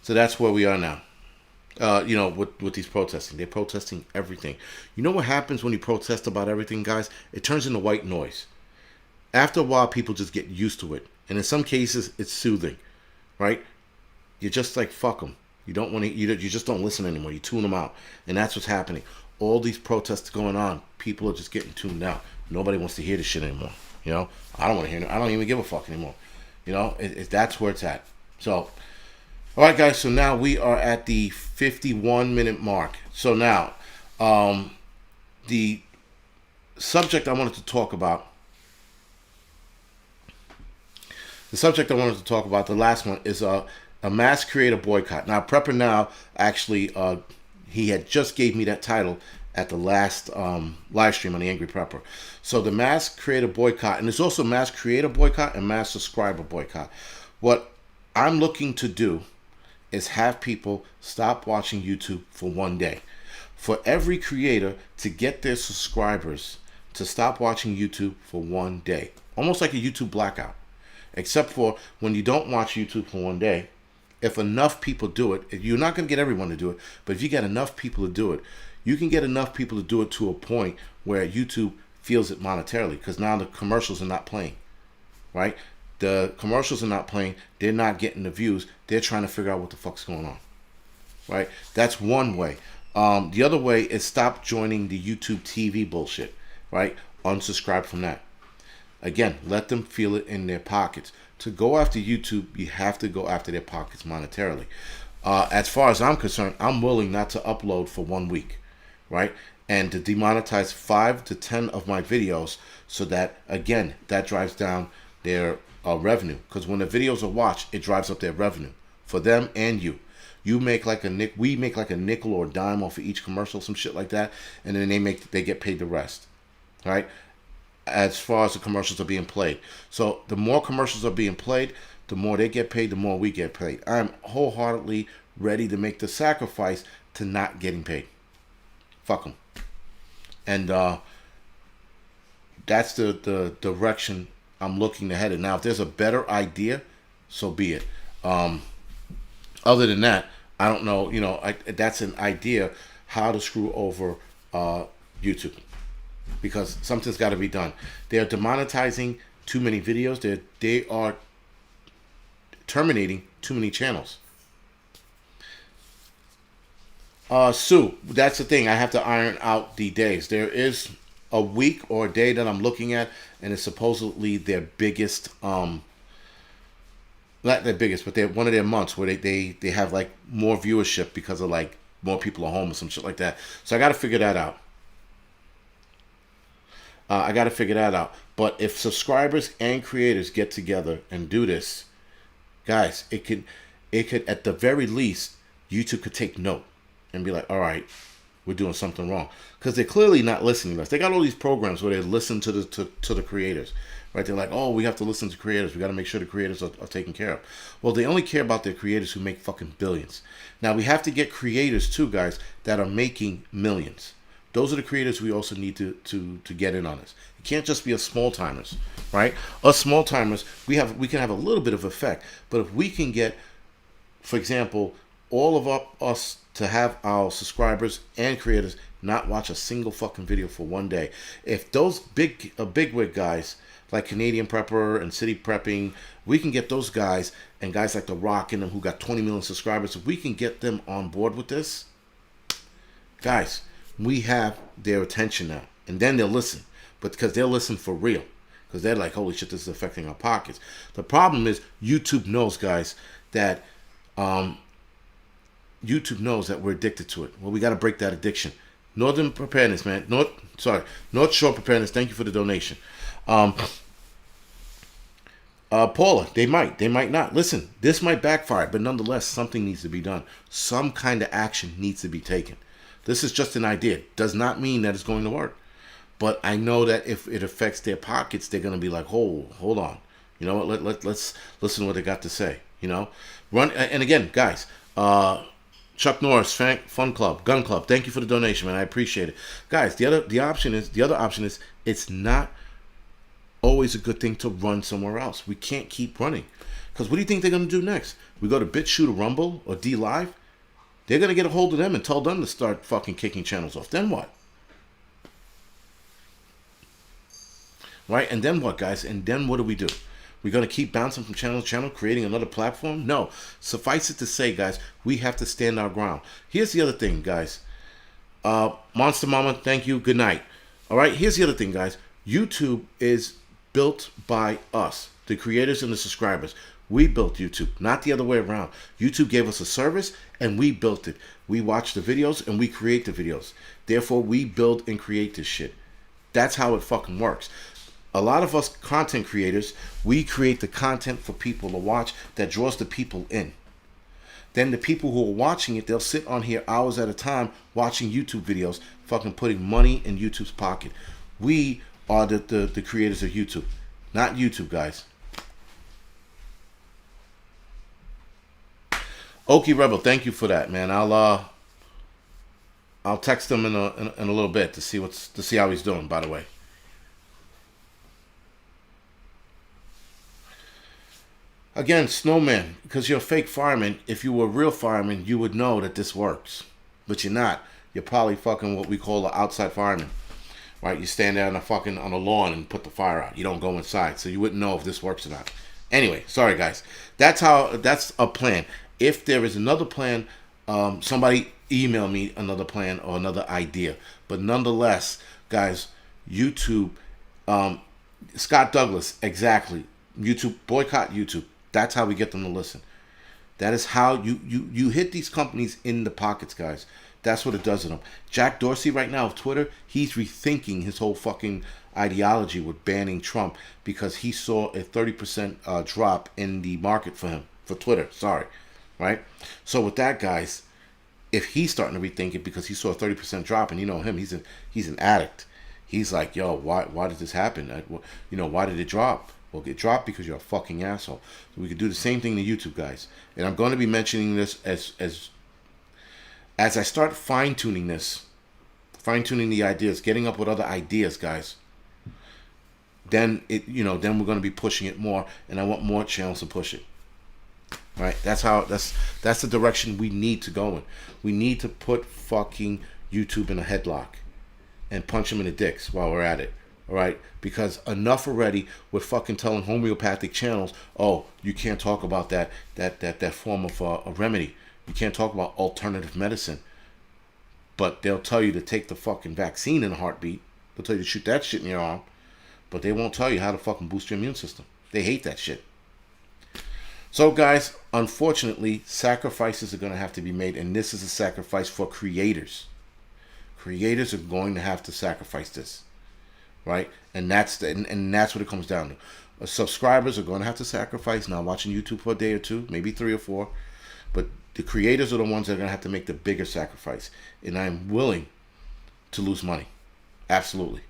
that's where we are now. You know, with these protesting. They're protesting everything. You know what happens when you protest about everything, guys? It turns into white noise. After a while, people just get used to it. And in some cases, it's soothing, right? You're just like, fuck them. You don't want to, you just don't listen anymore. You tune them out. And that's what's happening. All these protests going on, people are just getting tuned out. Nobody wants to hear this shit anymore. You know? I don't want to hear it. I don't even give a fuck anymore. You know? That's where it's at. So, all right, guys, so now we are at the 51-minute mark. So now, the subject I wanted to talk about, the last one, is a mass creator boycott. Now, Prepper Now, actually, he had just gave me that title at the last live stream on the Angry Prepper. So the mass creator boycott, and there's also mass creator boycott and mass subscriber boycott. What I'm looking to do is have people stop watching YouTube for one day. For every creator to get their subscribers to stop watching YouTube for one day. Almost like a YouTube blackout. Except for when you don't watch YouTube for one day, if enough people do it, you're not going to get everyone to do it, but if you get enough people to do it, you can get enough people to do it to a point where YouTube feels it monetarily, because now the commercials are not playing, right? The commercials are not playing. They're not getting the views. They're trying to figure out what the fuck's going on, right? That's one way. The other way is stop joining the YouTube TV bullshit, right? Unsubscribe from that. Again, let them feel it in their pockets. To go after YouTube, you have to go after their pockets monetarily. As far as I'm concerned, I'm willing not to upload for 1 week, right? And to demonetize 5 to 10 of my videos so that, again, that drives down their revenue. Because when the videos are watched, it drives up their revenue for them and you. We make like a nickel or a dime off of each commercial, some shit like that, and then they get paid the rest, right? As far as the commercials are being played. So the more commercials are being played, the more they get paid, the more we get paid. I'm wholeheartedly ready to make the sacrifice to not getting paid. Fuck them. And that's the direction I'm looking to head in. Now, if there's a better idea, so be it. Other than that, I don't know. You know, that's an idea how to screw over YouTube, because something's got to be done. They're demonetizing too many videos. They are terminating too many channels. Sue, that's the thing. I have to iron out the days. There is a week or a day that I'm looking at, and it's supposedly their biggest, not their biggest, but they're one of their months where they have like more viewership because of like more people are home or some shit like that. So I got to figure that out. But if subscribers and creators get together and do this, guys, it could at the very least, YouTube could take note and be like, all right, we're doing something wrong, because they're clearly not listening to us. They got all these programs where they listen to the creators, right? They're like, oh, we have to listen to creators. We got to make sure the creators are taken care of. Well, they only care about their creators who make fucking billions. Now we have to get creators too, guys, that are making millions. Those are the creators we also need to get in on this. It can't just be us small timers, right? Us small timers, we can have a little bit of effect, but if we can get, for example, all of us to have our subscribers and creators not watch a single fucking video for one day. If those bigwig guys like Canadian Prepper and City Prepping, we can get those guys and guys like The Rock and them who got 20 million subscribers, if we can get them on board with this, guys, we have their attention now. And then they'll listen. But because they'll listen for real. Because they're like, holy shit, this is affecting our pockets. The problem is YouTube knows, guys, that YouTube knows that we're addicted to it. Well, we got to break that addiction. Northern Preparedness, man. North Shore Preparedness, thank you for the donation. Paula, they might not. Listen, this might backfire, but nonetheless, something needs to be done. Some kind of action needs to be taken. This is just an idea. Does not mean that it's going to work. But I know that if it affects their pockets, they're going to be like, hold on. You know what? Let's listen to what they got to say. You know, run. And again, guys, Chuck Norris, Fun Club, Gun Club, thank you for the donation, man. I appreciate it. Guys, the other option is it's not always a good thing to run somewhere else. We can't keep running. Because what do you think they're going to do next? We go to BitChute or Rumble or D Live? They're going to get a hold of them and tell them to start fucking kicking channels off. Then what? Right? And then what, guys? And then what do we do? We're going to keep bouncing from channel to channel, creating another platform? No. Suffice it to say, guys, we have to stand our ground. Here's the other thing, guys. Monster Mama, thank you. Good night. All right? Here's the other thing, guys. YouTube is built by us, the creators and the subscribers. We built YouTube, not the other way around. YouTube gave us a service and we built it. We watch the videos and we create the videos. Therefore, we build and create this shit. That's how it fucking works. A lot of us content creators, we create the content for people to watch that draws the people in. Then the people who are watching it, they'll sit on here hours at a time watching YouTube videos, fucking putting money in YouTube's pocket. We are the creators of YouTube, not YouTube, guys. Okie Rebel, thank you for that, man. I'll text him in a little bit to see how he's doing. By the way, again, Snowman, because you're a fake fireman. If you were a real fireman, you would know that this works, but you're not. You're probably fucking what we call an outside fireman, right? You stand there on the lawn and put the fire out. You don't go inside, so you wouldn't know if this works or not. Anyway, sorry guys. That's a plan. If there is another plan, somebody email me another plan or another idea. But nonetheless, guys, YouTube, Scott Douglas, exactly. YouTube, boycott YouTube. That's how we get them to listen. That is how you hit these companies in the pockets, guys. That's what it does to them. Jack Dorsey right now of Twitter, he's rethinking his whole fucking ideology with banning Trump because he saw a 30% drop in the market for him, for Twitter, sorry. Right? So with that, guys, if he's starting to rethink it because he saw a 30% drop, and you know him, he's an addict. He's like, yo, why did this happen? Why did it drop? Well, it dropped because you're a fucking asshole. So we could do the same thing to YouTube, guys. And I'm going to be mentioning this as I start fine-tuning this, fine-tuning the ideas, getting up with other ideas, guys. Then then we're going to be pushing it more, and I want more channels to push it. Right, that's the direction we need to go in. We need to put fucking YouTube in a headlock and punch them in the dicks while we're at it. All right, because enough already with fucking telling homeopathic channels, oh, you can't talk about that form of a remedy. You can't talk about alternative medicine. But they'll tell you to take the fucking vaccine in a heartbeat. They'll tell you to shoot that shit in your arm, but they won't tell you how to fucking boost your immune system. They hate that shit. So guys, unfortunately, sacrifices are going to have to be made, and this is a sacrifice for creators. Creators are going to have to sacrifice this, right? And that's what it comes down to. Subscribers are going to have to sacrifice, now watching YouTube for a day or two, maybe 3 or 4, but the creators are the ones that are going to have to make the bigger sacrifice, and I'm willing to lose money. Absolutely.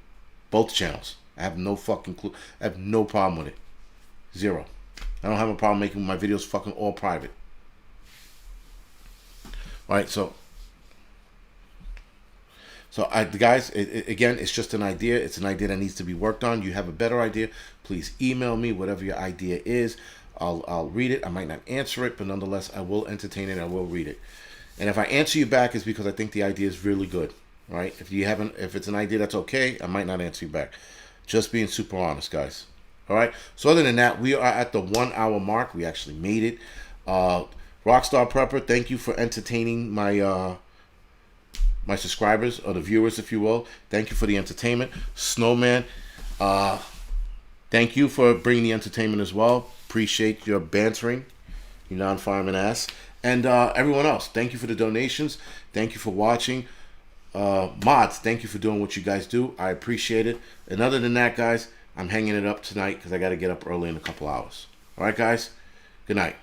Both channels. I have no fucking clue. I have no problem with it. Zero. I don't have a problem making my videos fucking all private. All right, so So, guys, again, it's just an idea. It's an idea that needs to be worked on. You have a better idea, please email me whatever your idea is. I'll read it. I might not answer it, but nonetheless, I will entertain it. I will read it. And if I answer you back, it's because I think the idea is really good. Right? If it's an idea that's okay, I might not answer you back. Just being super honest, guys. All right. So other than that, we are at the 1 hour mark. We actually made it. Rockstar Prepper, thank you for entertaining my my subscribers, or the viewers, if you will. Thank you for the entertainment. Snowman, thank you for bringing the entertainment as well. Appreciate your bantering, you non-fireman ass. And everyone else, thank you for the donations. Thank you for watching. Mods, thank you for doing what you guys do. I appreciate it. And other than that, guys, I'm hanging it up tonight because I got to get up early in a couple hours. All right, guys? Good night.